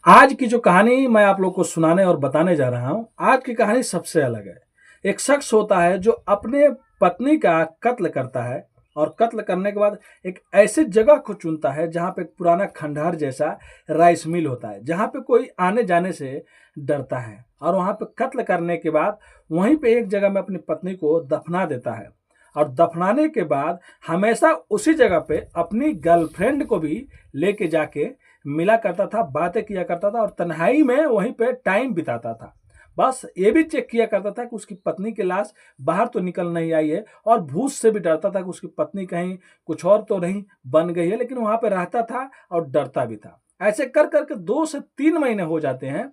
आज की जो कहानी मैं आप लोग को सुनाने और बताने जा रहा हूँ, आज की कहानी सबसे अलग है। एक शख्स होता है जो अपने पत्नी का कत्ल करता है और कत्ल करने के बाद एक ऐसी जगह को चुनता है जहाँ पे एक पुराना खंडहर जैसा राइस मिल होता है, जहाँ पे कोई आने-जाने से डरता है और वहाँ पे कत्ल करने के बाद वहीं पे एक जगह में अपनी पत्नी को दफना देता है और दफनाने के बाद हमेशा उसी जगह पे अपनी गर्लफ्रेंड को भी लेके जाके मिला करता था, बातें किया करता था और तन्हाई में वहीं पे टाइम बिताता था। बस ये भी चेक किया करता था कि उसकी पत्नी की लाश बाहर तो निकल नहीं आई है और भूत से भी डरता था कि उसकी पत्नी कहीं कुछ और तो नहीं बन गई है, लेकिन वहाँ पे रहता था और डरता भी था। ऐसे कर के 2 से 3 महीने हो जाते हैं,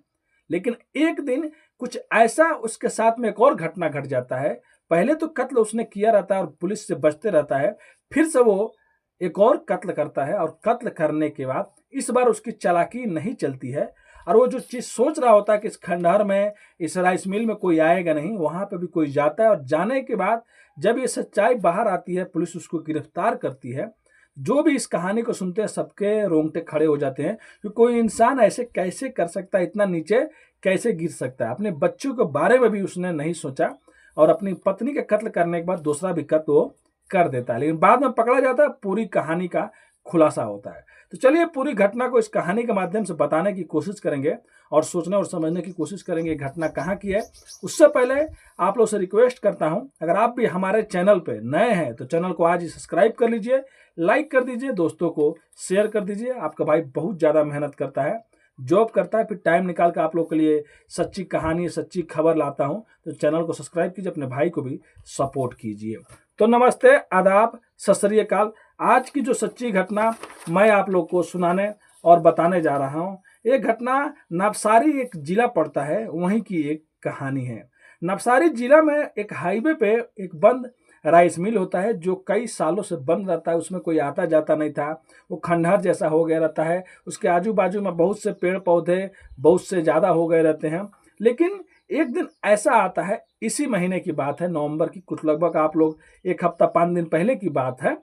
लेकिन एक दिन कुछ ऐसा उसके साथ में एक और घटना घट जाता है। पहले तो कत्ल उसने किया रहता है और पुलिस से बचते रहता है, फिर से वो एक और कत्ल करता है और कत्ल करने के बाद इस बार उसकी चालाकी नहीं चलती है और वो जो चीज़ सोच रहा होता है कि इस खंडहर में, इस राइस मिल में कोई आएगा नहीं, वहाँ पे भी कोई जाता है और जाने के बाद जब ये सच्चाई बाहर आती है, पुलिस उसको गिरफ्तार करती है। जो भी इस कहानी को सुनते हैं सबके रोंगटे खड़े हो जाते हैं कि कोई इंसान ऐसे कैसे कर सकता है, इतना नीचे कैसे गिर सकता है। अपने बच्चों के बारे में भी उसने नहीं सोचा और अपनी पत्नी का कत्ल करने के बाद दूसरा भी कत्ल वो कर देता है, लेकिन बाद में पकड़ा जाता है, पूरी कहानी का खुलासा होता है। तो चलिए पूरी घटना को इस कहानी के माध्यम से बताने की कोशिश करेंगे और सोचने और समझने की कोशिश करेंगे घटना कहाँ की है। उससे पहले आप लोग से रिक्वेस्ट करता हूं, अगर आप भी हमारे चैनल पे नए हैं तो चैनल को आज ही सब्सक्राइब कर लीजिए, लाइक कर दीजिए, दोस्तों को शेयर कर दीजिए। आपका भाई बहुत ज़्यादा मेहनत करता है, जॉब करता है, फिर टाइम निकाल कर आप लोग के लिए सच्ची कहानी, सच्ची खबर लाता हूं। तो चैनल को सब्सक्राइब कीजिए, अपने भाई को भी सपोर्ट कीजिए। तो नमस्ते, आदाब, सत श्री अकाल। आज की जो सच्ची घटना मैं आप लोग को सुनाने और बताने जा रहा हूँ, ये घटना नवसारी एक जिला पड़ता है, वहीं की एक कहानी है। नवसारी जिला में एक हाईवे पे एक बंद राइस मिल होता है जो कई सालों से बंद रहता है, उसमें कोई आता जाता नहीं था, वो खंडहर जैसा हो गया रहता है। उसके आजू बाजू में बहुत से पेड़ पौधे बहुत से ज़्यादा हो गए रहते हैं। लेकिन एक दिन ऐसा आता है, इसी महीने की बात है, नवंबर की, कुछ लगभग आप लोग 1 हफ्ता 5 दिन पहले की बात है,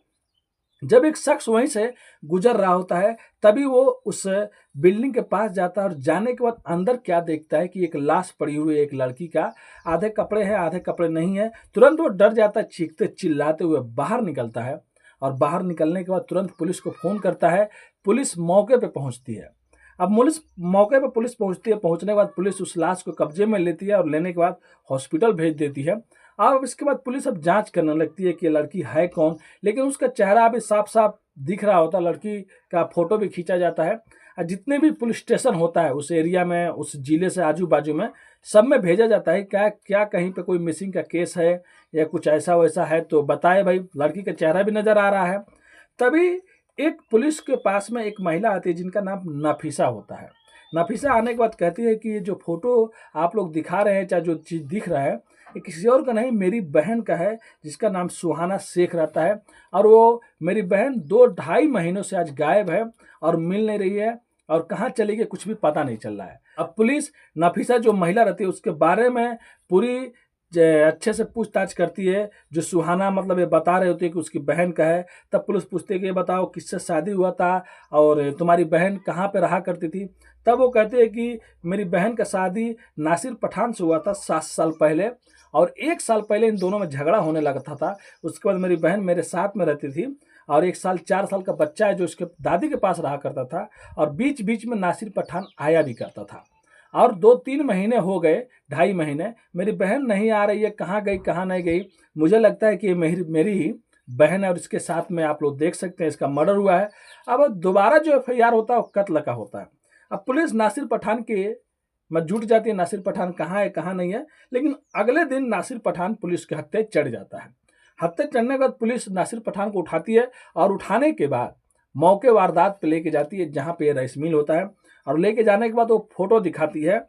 जब एक शख्स वहीं से गुजर रहा होता है। तभी वो उस बिल्डिंग के पास जाता है और जाने के बाद अंदर क्या देखता है कि एक लाश पड़ी हुई है एक लड़की का। आधे कपड़े हैं, आधे कपड़े नहीं है। तुरंत वो डर जाता है, चीखते चिल्लाते हुए बाहर निकलता है और बाहर निकलने के बाद तुरंत पुलिस को फ़ोन करता है। पुलिस मौके पे पहुंचती है। अब पुलिस मौके पे पुलिस पहुंचती है, पहुंचने के बाद पुलिस उस लाश को कब्जे में लेती है और लेने के बाद हॉस्पिटल भेज देती है। अब इसके बाद पुलिस अब जांच करने लगती है कि ये लड़की है कौन, लेकिन उसका चेहरा अभी साफ साफ दिख रहा होता है, लड़की का फोटो भी खींचा जाता है और जितने भी पुलिस स्टेशन होता है उस एरिया में, उस जिले से आजू बाजू में, सब में भेजा जाता है क्या क्या कहीं पे कोई मिसिंग का केस है या कुछ ऐसा वैसा है तो बताए भाई। लड़की का चेहरा भी नजर आ रहा है। तभी एक पुलिस के पास में एक महिला आती है जिनका नाम नफीसा होता है। नफीसा आने के बाद कहती है कि ये जो फोटो आप लोग दिखा रहे हैं, चाहे जो चीज़ दिख रहा है, ये किसी और का नहीं, मेरी बहन का है जिसका नाम सुहाना शेख रहता है और वो मेरी बहन 2-2.5 महीनों से आज गायब है और मिल नहीं रही है और कहाँ चली गई कुछ भी पता नहीं चल रहा है। अब पुलिस नफीसा जो महिला रहती है उसके बारे में पूरी अच्छे से पूछताछ करती है। जो सुहाना मतलब ये बता रहे होते हैं कि उसकी बहन का है। तब पुलिस पूछती है कि ये बताओ किससे शादी हुआ था और तुम्हारी बहन कहाँ पे रहा करती थी। तब वो कहते हैं कि मेरी बहन का शादी नासिर पठान से हुआ था 7 साल पहले और 1 साल पहले इन दोनों में झगड़ा होने लगा था। उसके बाद मेरी बहन मेरे साथ में रहती थी और 1 साल 4 साल का बच्चा है जो उसके दादी के पास रहा करता था और बीच बीच में नासिर पठान आया भी करता था। और 2-3 महीने हो गए, 2.5 महीने, मेरी बहन नहीं आ रही है, कहाँ गई कहाँ नहीं गई। मुझे लगता है कि ये मेरी मेरी ही बहन है और इसके साथ में आप लोग देख सकते हैं इसका मर्डर हुआ है। अब दोबारा जो FIR होता है वो कत्ल का होता है। अब पुलिस नासिर पठान के में जुट जाती है, नासिर पठान कहाँ है कहाँ नहीं है। लेकिन अगले दिन नासिर पठान पुलिस के हत्थे चढ़ जाता है। हत्थे चढ़ने के बाद पुलिस नासिर पठान को उठाती है और उठाने के बाद मौके वारदात पे लेके जाती है जहाँ पे राइस मिल होता है और लेके जाने के बाद वो फोटो दिखाती है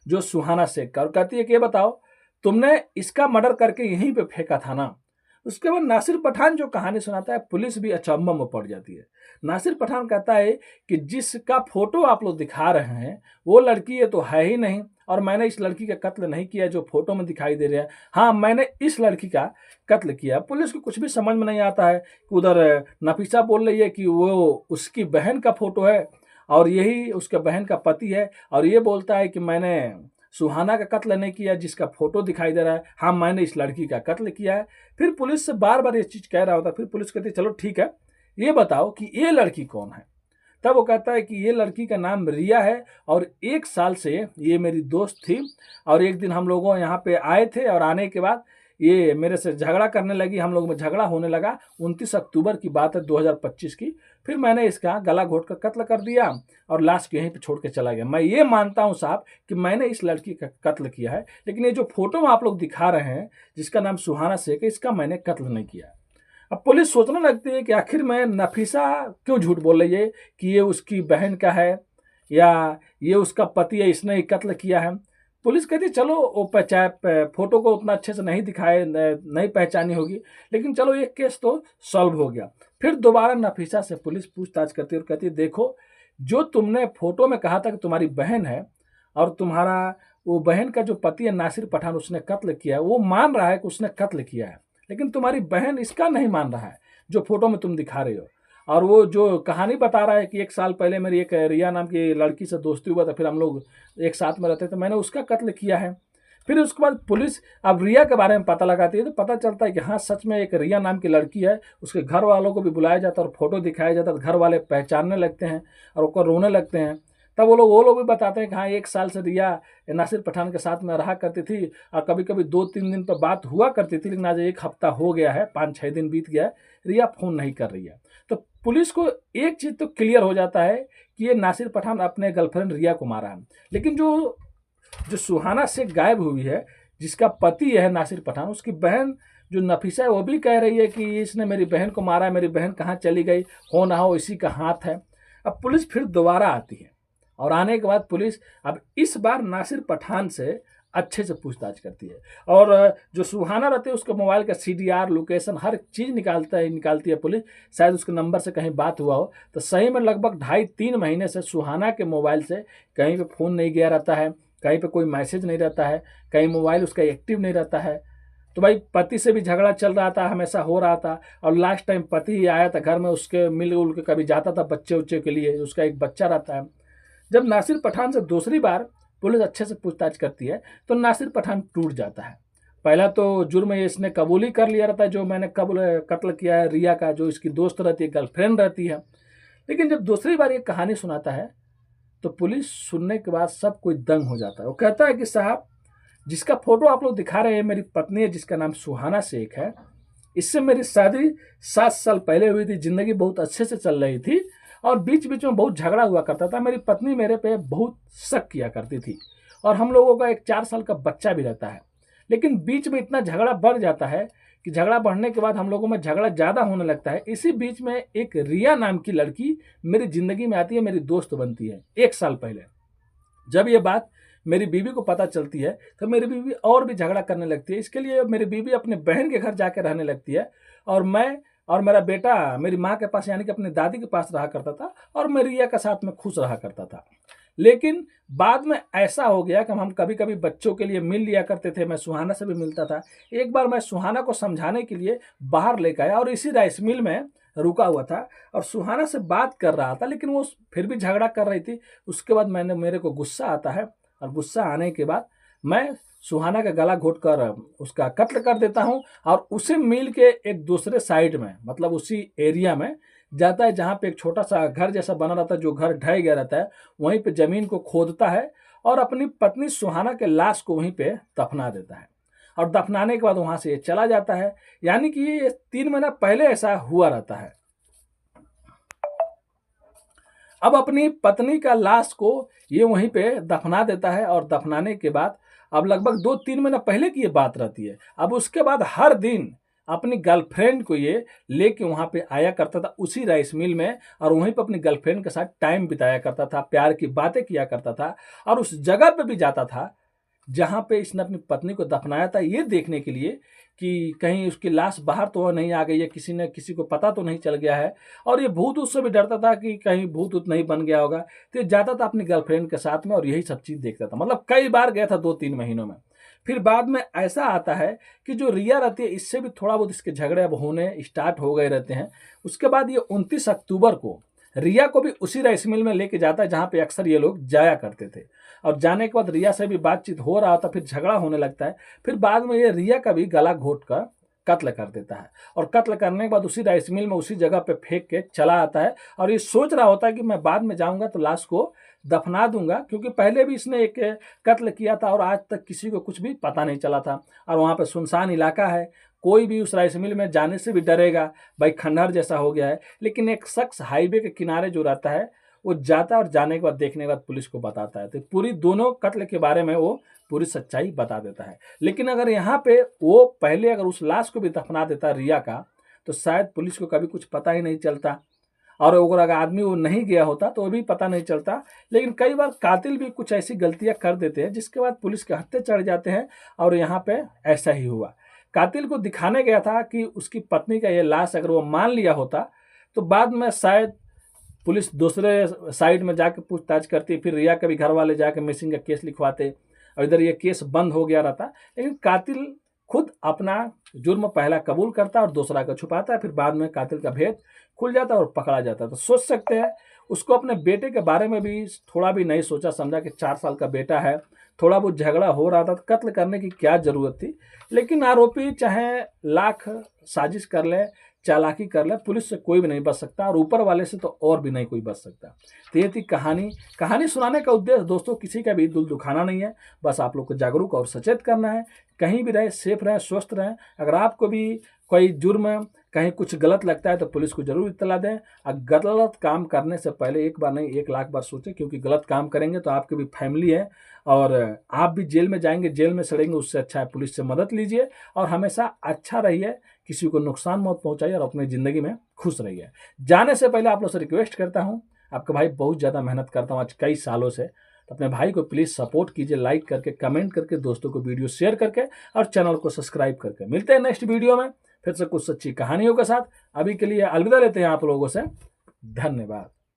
जो सुहाना शेख का और कहती है कि ये बताओ तुमने इसका मर्डर करके यहीं पे फेंका था ना। उसके बाद नासिर पठान जो कहानी सुनाता है पुलिस भी अचंभव में पड़ जाती है। नासिर पठान कहता है कि जिसका फोटो आप लोग दिखा रहे हैं वो लड़की ये तो है ही नहीं और मैंने इस लड़की का कत्ल नहीं किया जो फोटो में दिखाई दे रहा है। हाँ, मैंने इस लड़की का कत्ल किया। पुलिस को कुछ भी समझ में नहीं आता है कि उधर नफीसा बोल रही है कि वो उसकी बहन का फोटो है और यही उसके बहन का पति है, और ये बोलता है कि मैंने सुहाना का कत्ल नहीं किया, जिसका फोटो दिखाई दे रहा है, हाँ मैंने इस लड़की का कत्ल किया है। फिर पुलिस से बार बार ये चीज़ कह रहा होता है। फिर पुलिस कहती है चलो ठीक है, ये बताओ कि ये लड़की कौन है। तब वो कहता है कि ये लड़की का नाम रिया है, और 1 साल से ये मेरी दोस्त थी, और एक दिन हम लोगों यहाँ पे आए थे, और आने के बाद ये मेरे से झगड़ा करने लगी, हम लोग में झगड़ा होने लगा। 29 अक्टूबर की बात है 2025 की। फिर मैंने इसका गला घोट कर कत्ल कर दिया और लाश को यहीं पे छोड़ के चला गया। मैं ये मानता हूँ साहब कि मैंने इस लड़की का कत्ल किया है, लेकिन ये जो फोटो आप लोग दिखा रहे हैं जिसका नाम सुहाना शेख है, इसका मैंने कत्ल नहीं किया। अब पुलिस सोचने लगती है कि आखिर में नफीसा क्यों झूठ बोल रही है कि ये उसकी बहन का है या ये उसका पति है, इसने कत्ल किया है। पुलिस कहती चलो वो फोटो को उतना अच्छे से नहीं दिखाए, नहीं पहचानी होगी, लेकिन चलो ये केस तो सॉल्व हो गया। फिर दोबारा नफीसा से पुलिस पूछताछ करती है और कहती है देखो, जो तुमने फोटो में कहा था कि तुम्हारी बहन है, और तुम्हारा वो बहन का जो पति है नासिर पठान, उसने कत्ल किया है, वो मान रहा है कि उसने कत्ल किया है, लेकिन तुम्हारी बहन इसका नहीं मान रहा है जो फोटो में तुम दिखा रहे हो। और वो जो कहानी बता रहा है कि 1 साल पहले मेरी एक रिया नाम की लड़की से दोस्ती हुआ था, फिर हम लोग एक साथ में रहते थे, मैंने उसका कत्ल किया है। फिर उसके बाद पुलिस अब रिया के बारे में पता लगाती है, तो पता चलता है कि हाँ सच में एक रिया नाम की लड़की है। उसके घर वालों को भी बुलाया जाता है और फोटो दिखाया जाता है, घर वाले पहचानने लगते हैं और वो रोने लगते हैं। तब वो लोग भी बताते हैं कि हाँ 1 साल से रिया नासिर पठान के साथ में रहा करती थी, और कभी कभी 2-3 दिन पर बात हुआ करती थी, लेकिन आज 1 हफ्ता हो गया है, 5-6 दिन बीत गया है, रिया फ़ोन नहीं कर रही है। तो पुलिस को एक चीज़ तो क्लियर हो जाता है कि ये नासिर पठान अपने गर्लफ्रेंड रिया को मारा है। लेकिन जो सुहाना शेख गायब हुई है, जिसका पति है नासिर पठान, उसकी बहन जो नफीसा है वो भी कह रही है कि इसने मेरी बहन को मारा है, मेरी बहन कहाँ चली गई, हो ना हो इसी का हाथ है। अब पुलिस फिर दोबारा आती है, और आने के बाद पुलिस अब इस बार नासिर पठान से अच्छे से पूछताछ करती है, और जो सुहाना रहते हैं उसके मोबाइल का CDR लोकेशन हर चीज़ निकालती है पुलिस। शायद उसके नंबर से कहीं बात हुआ हो, तो सही में लगभग 2.5-3 महीने से सुहाना के मोबाइल से कहीं पे फ़ोन नहीं गया रहता है, कहीं पे कोई मैसेज नहीं रहता है, कहीं मोबाइल उसका एक्टिव नहीं रहता है। तो भाई पति से भी झगड़ा चल रहा था, हमेशा हो रहा था, और लास्ट टाइम पति ही आया था घर में, उसके मिल उल के कभी जाता था बच्चे उच्चे के लिए, उसका एक बच्चा रहता है। जब नासिर पठान से दूसरी बार पुलिस अच्छे से पूछताछ करती है तो नासिर पठान टूट जाता है। पहला तो जुर्म इसने कबूली कर लिया रहता है, जो मैंने कत्ल किया है रिया का, जो इसकी दोस्त रहती है, गर्लफ्रेंड रहती है। लेकिन जब दूसरी बार ये कहानी सुनाता है तो पुलिस सुनने के बाद सब कोई दंग हो जाता है। वो कहता है कि साहब, जिसका फोटो आप लोग दिखा रहे हैं मेरी पत्नी है, जिसका नाम सुहाना शेख है, इससे मेरी शादी 7 साल पहले हुई थी, जिंदगी बहुत अच्छे से चल रही थी, और बीच बीच में बहुत झगड़ा हुआ करता था। मेरी पत्नी मेरे पे बहुत शक किया करती थी, और हम लोगों का एक 4 साल का बच्चा भी रहता है। लेकिन बीच में इतना झगड़ा बढ़ जाता है कि झगड़ा बढ़ने के बाद हम लोगों में झगड़ा ज़्यादा होने लगता है। इसी बीच में एक रिया नाम की लड़की मेरी ज़िंदगी में आती है, मेरी दोस्त बनती है 1 साल पहले। जब ये बात मेरी बीवी को पता चलती है तो मेरी बीवी और भी झगड़ा करने लगती है। इसके लिए मेरी बीवी अपने बहन के घर जाकर रहने लगती है, और मैं और मेरा बेटा मेरी माँ के पास यानी कि अपनी दादी के पास रहा करता था, और मैं रिया के साथ में खुश रहा करता था। लेकिन बाद में ऐसा हो गया कि हम कभी कभी बच्चों के लिए मिल लिया करते थे, मैं सुहाना से भी मिलता था। एक बार मैं सुहाना को समझाने के लिए बाहर लेकर आया, और इसी राइस मिल में रुका हुआ था और सुहाना से बात कर रहा था, लेकिन वो फिर भी झगड़ा कर रही थी। उसके बाद मेरे को गुस्सा आता है, और गुस्सा आने के बाद मैं सुहाना का गला घोट कर उसका कत्ल कर देता हूं, और उसे मिल के एक दूसरे साइड में, मतलब उसी एरिया में जाता है जहां पे एक छोटा सा घर जैसा बना रहता है, जो घर ढह गया रहता है, वहीं पे जमीन को खोदता है और अपनी पत्नी सुहाना के लाश को वहीं पे दफना देता है, और दफनाने के बाद वहां से ये चला जाता है। यानी कि ये 3 महीना पहले ऐसा हुआ रहता है। अब अपनी पत्नी का लाश को ये वहीं पे दफना देता है, और दफनाने के बाद अब लगभग 2-3 महीना पहले की ये बात रहती है। अब उसके बाद हर दिन अपनी गर्लफ्रेंड को ये लेके वहाँ पे आया करता था उसी राइस मिल में, और वहीं पे अपनी गर्लफ्रेंड के साथ टाइम बिताया करता था, प्यार की बातें किया करता था, और उस जगह पे भी जाता था जहाँ पे इसने अपनी पत्नी को दफनाया था, ये देखने के लिए कि कहीं उसकी लाश बाहर तो नहीं आ गई है, किसी को पता तो नहीं चल गया है। और ये भूत उससे भी डरता था कि कहीं भूत उत नहीं बन गया होगा, तो ये जाता था अपनी गर्लफ्रेंड के साथ में और यही सब चीज़ देखता था। मतलब कई बार गया था 2-3 महीनों में। फिर बाद में ऐसा आता है कि जो रिया रहती है, इससे भी थोड़ा बहुत इसके झगड़े अब होने स्टार्ट हो गए रहते हैं। उसके बाद ये 29 अक्टूबर को रिया को भी उसी राइस मिल में लेके जाता है जहाँ पे अक्सर ये लोग जाया करते थे। और जाने के बाद रिया से भी बातचीत हो रहा होता, फिर झगड़ा होने लगता है। फिर बाद में ये रिया का भी गला घोट कर कत्ल कर देता है, और कत्ल करने के बाद उसी राइस मिल में उसी जगह पे फेंक के चला आता है। और ये सोच रहा होता है कि मैं बाद में जाऊंगा तो लाश को दफना दूंगा, क्योंकि पहले भी इसने एक कत्ल किया था और आज तक किसी को कुछ भी पता नहीं चला था। और वहाँ पे सुनसान इलाका है, कोई भी उस राइस मिल में जाने से भी डरेगा, भाई खंडहर जैसा हो गया है। लेकिन एक शख्स हाईवे के किनारे जो रहता है वो जाता है, और जाने के बाद देखने के बाद पुलिस को बताता है, तो पूरी दोनों कत्ल के बारे में वो पूरी सच्चाई बता देता है। लेकिन अगर यहाँ पे वो पहले अगर उस लाश को भी दफना देता रिया का, तो शायद पुलिस को कभी कुछ पता ही नहीं चलता, और अगर आदमी वो नहीं गया होता तो वो भी पता नहीं चलता। लेकिन कई बार कातिल भी कुछ ऐसी गलतियां कर देते हैं जिसके बाद पुलिस के हत्थे चढ़ जाते हैं, और यहाँ पे ऐसा ही हुआ। कातिल को दिखाने गया था कि उसकी पत्नी का ये लाश अगर वो मान लिया होता तो बाद में शायद पुलिस दूसरे साइड में जाके पूछताछ करती, फिर रिया के भी घर वाले जाके मिसिंग का केस लिखवाते, और इधर ये केस बंद हो गया रहता। लेकिन कातिल खुद अपना जुर्म पहला कबूल करता और दूसरा का छुपाता है, फिर बाद में कातिल का भेद खुल जाता और पकड़ा जाता। तो सोच सकते हैं उसको अपने बेटे के बारे में भी थोड़ा भी नहीं सोचा समझा कि 4 साल का बेटा है, थोड़ा बहुत झगड़ा हो रहा था, कत्ल करने की क्या जरूरत थी। लेकिन आरोपी चाहे लाख साजिश कर ले, चालाकी कर ले, पुलिस से कोई भी नहीं बच सकता, और ऊपर वाले से तो और भी नहीं कोई बच सकता। तो ये थी कहानी सुनाने का उद्देश्य दोस्तों किसी का भी दिल दुखाना नहीं है, बस आप लोग को जागरूक और सचेत करना है। कहीं भी रहे, सेफ रहें, स्वस्थ रहें। अगर आपको भी कोई जुर्म कहीं कुछ गलत लगता है तो पुलिस को जरूर इत्तला दें। और गलत काम करने से पहले एक बार नहीं 1 लाख बार सोचें, क्योंकि गलत काम करेंगे तो आपकी भी फैमिली है और आप भी जेल में जाएंगे, जेल में सड़ेंगे। उससे अच्छा है पुलिस से मदद लीजिए और हमेशा अच्छा रहिए, किसी को नुकसान मत पहुंचाइए और अपनी ज़िंदगी में खुश रहिए। जाने से पहले आप लोग से रिक्वेस्ट करता हूँ, आपका भाई बहुत ज़्यादा मेहनत करता हूँ आज कई सालों से, तो अपने भाई को प्लीज़ सपोर्ट कीजिए, लाइक करके, कमेंट करके, दोस्तों को वीडियो शेयर करके और चैनल को सब्सक्राइब करके। मिलते हैं नेक्स्ट वीडियो में फिर से कुछ सच्ची कहानियों के साथ। अभी के लिए अलविदा लेते हैं आप लोगों से। धन्यवाद।